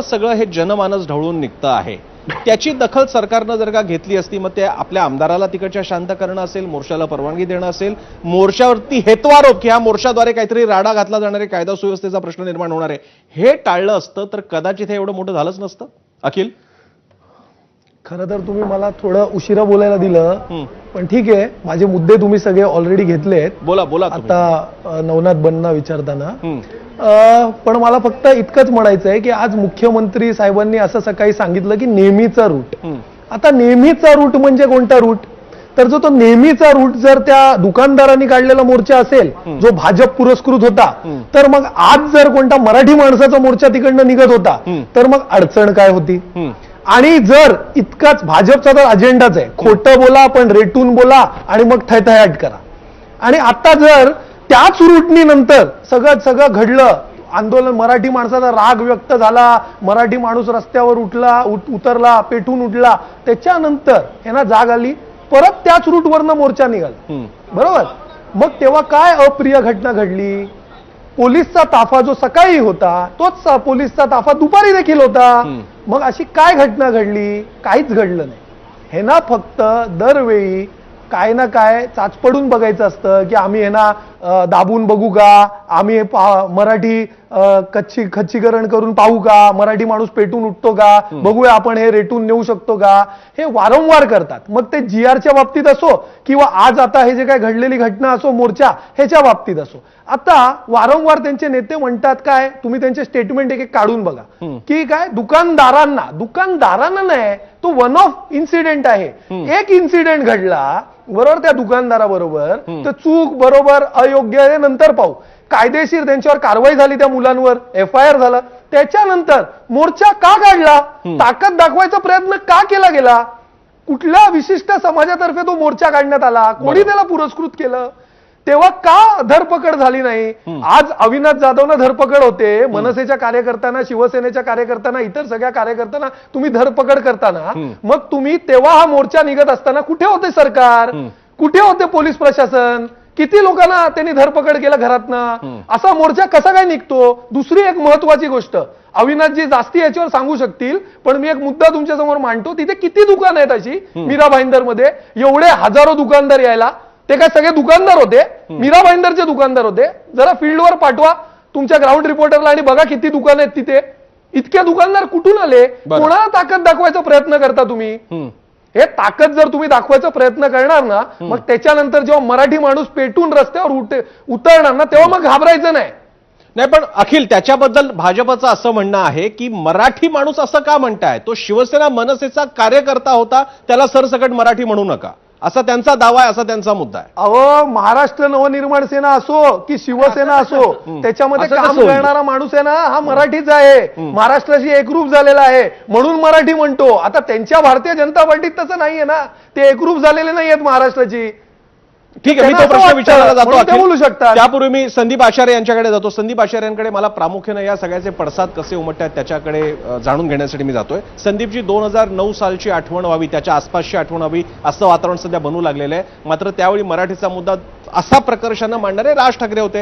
सगळं हे जनमानस ढवळून निघतं आहे, त्याची दखल सरकारनं जर का घेतली असती, मग ते आपल्या आमदाराला तिकडच्या शांत करणं असेल, मोर्चाला परवानगी देणं असेल, मोर्चावरती हेतुआरोप की ह्या मोर्चाद्वारे काहीतरी राडा घातला जाणार आहे, कायदा सुव्यवस्थेचा प्रश्न निर्माण होणार आहे, हे टाळलं असतं तर कदाचित हे एवढं मोठं झालंच नसतं. अखिल, खरं तर तुम्ही मला थोडं उशिरा बोलायला दिलं, पण ठीक आहे, माझे मुद्दे तुम्ही सगळे ऑलरेडी घेतलेत. बोला बोला आता नवनाथ बन्ना विचारताना पण मला फक्त इतकंच म्हणायचं आहे की आज मुख्यमंत्री साहेबांनी असं सकाळी सांगितलं की नेहमीचा रूट. आता नेहमीचा रूट म्हणजे कोणता रूट? तर जो तो नेहमीचा रूट जर त्या दुकानदारांनी काढलेला मोर्चा असेल जो भाजप पुरस्कृत होता, तर मग आज जर कोणता मराठी माणसाचा मोर्चा तिकडनं निघत होता तर मग अडचण काय होती? आणि जर इतकाच भाजपचा तर अजेंडाच आहे, खोटं बोला पण रेटून बोला आणि मग थैथयाट करा. आणि आता जर त्याच रूटनी नंतर सगळं घडलं, आंदोलन, मराठी माणसाचा राग व्यक्त झाला, मराठी माणूस रस्त्यावर उतरला, पेटून उठला, त्याच्यानंतर यांना जाग आली, परत त्याच रूटवरनं मोर्चा निघाला, बरोबर? मग तेव्हा काय अप्रिय घटना घडली? पोलीसचा ताफा जो सकाळी होता तोच पोलीसचा ताफा दुपारी देखील होता. मग अशी काय घटना घडली? काहीच घडलं नाही. हे ना फक्त दरवेळी काय ना काय चाचपडून बघायचं असतं की आम्ही हे ना दाबून बघू का, आम्ही मराठी खच्चीकरण करून पाहू का, मराठी माणूस पेटून उठतो का, बघूया आपण हे रेटून नेऊ शकतो का, हे वारंवार करतात. मग ते GRच्या बाबतीत असो किंवा आज आता हे जे काय घडलेली घटना असो मोर्चा ह्याच्या बाबतीत असो, आता वारंवार त्यांचे नेते म्हणतात काय, तुम्ही त्यांचे स्टेटमेंट एक काढून बघा की काय, दुकानदारांना नाही, तो वन ऑफ इन्सिडेंट आहे. एक इन्सिडेंट घडला बरोबर त्या दुकानदाराबरोबर, तर चूक बरोबर अयोग्य नंतर पाहू, कायदेशीर त्यांच्यावर कारवाई झाली, त्या मुलांवर FIR झाला, त्याच्यानंतर मोर्चा का काढला, ताकद दाखवायचा प्रयत्न का केला गेला, कुठल्या विशिष्ट समाजातर्फे तो मोर्चा काढण्यात आला, कोणी त्याला पुरस्कृत केलं, तेव्हा का धरपकड झाली नाही? आज अविनाश जाधवना धरपकड होते, मनसेच्या कार्यकर्त्यांना, शिवसेनेच्या कार्यकर्त्यांना, इतर सगळ्या कार्यकर्त्यांना तुम्ही धरपकड करताना, मग तुम्ही तेव्हा हा मोर्चा निघत असताना कुठे होते सरकार, कुठे होते पोलीस प्रशासन, किती लोकांना त्यांनी धरपकड केलं घरातनं? असा मोर्चा कसा काय निघतो? दुसरी एक महत्वाची गोष्ट, अविनाशजी जास्ती याच्यावर सांगू शकतील, पण मी एक मुद्दा तुमच्या समोर मांडतो. तिथे किती दुकान आहेत अशी मीरा भाईंदर मध्ये? एवढे हजारो दुकानदार यायला, ते काय सगळे दुकानदार होते? मीरा भाईंदरचे दुकानदार होते? जरा फील्डवर पाठवा तुमच्या ग्राउंड रिपोर्टरला आणि बघा किती दुकान आहेत तिथे. इतके दुकानदार कुठून आले? कोणाला ताकद दाखवायचा प्रयत्न करता तुम्ही? हे ताकद जर तुम्ही दाखवायचा प्रयत्न करणार ना, मग त्याच्यानंतर जेव्हा मराठी माणूस पेटून रस्त्यावर उतरणार ना, तेव्हा मग घाबरायचं नाही. नाही, पण अखिल, त्याच्याबद्दल भाजपचं असं म्हणणं आहे की मराठी माणूस असं का म्हणताय, तो शिवसेना मनसेचा कार्यकर्ता होता, त्याला सरसकट मराठी म्हणू नका, असा त्यांचा दावा आहे, असा त्यांचा मुद्दा आहे. अहो, महाराष्ट्र नवनिर्माण सेना असो की शिवसेना असो, त्याच्यामध्ये काम करणारा माणूस आहे ना, हा मराठीच आहे, महाराष्ट्राशी एकरूप झालेला आहे, म्हणून मराठी म्हणतो. आता त्यांच्या भारतीय जनता पार्टीत तसं नाहीये ना, ते एकरूप झालेले नाहीयेत महाराष्ट्राची. ठीक आहे, मी तो प्रश्न विचारायला जातो, बोलू शकता. त्यापूर्वी मी संदीप आचार्य यांच्याकडे जातो. संदीप आचार्य यांकडे मला प्रामुख्याने या सगळ्याचे पडसाद कसे उमटतात त्याच्याकडे जाणून घेण्यासाठी मी जातोय. संदीपजी, 2009 सालची आठवण व्हावी, त्याच्या आसपासची आठवण व्हावी असं वातावरण सध्या बनू लागलेलं आहे. मात्र त्यावेळी मराठीचा मुद्दा असा प्रकर्षानं मांडणारे राज ठाकरे होते.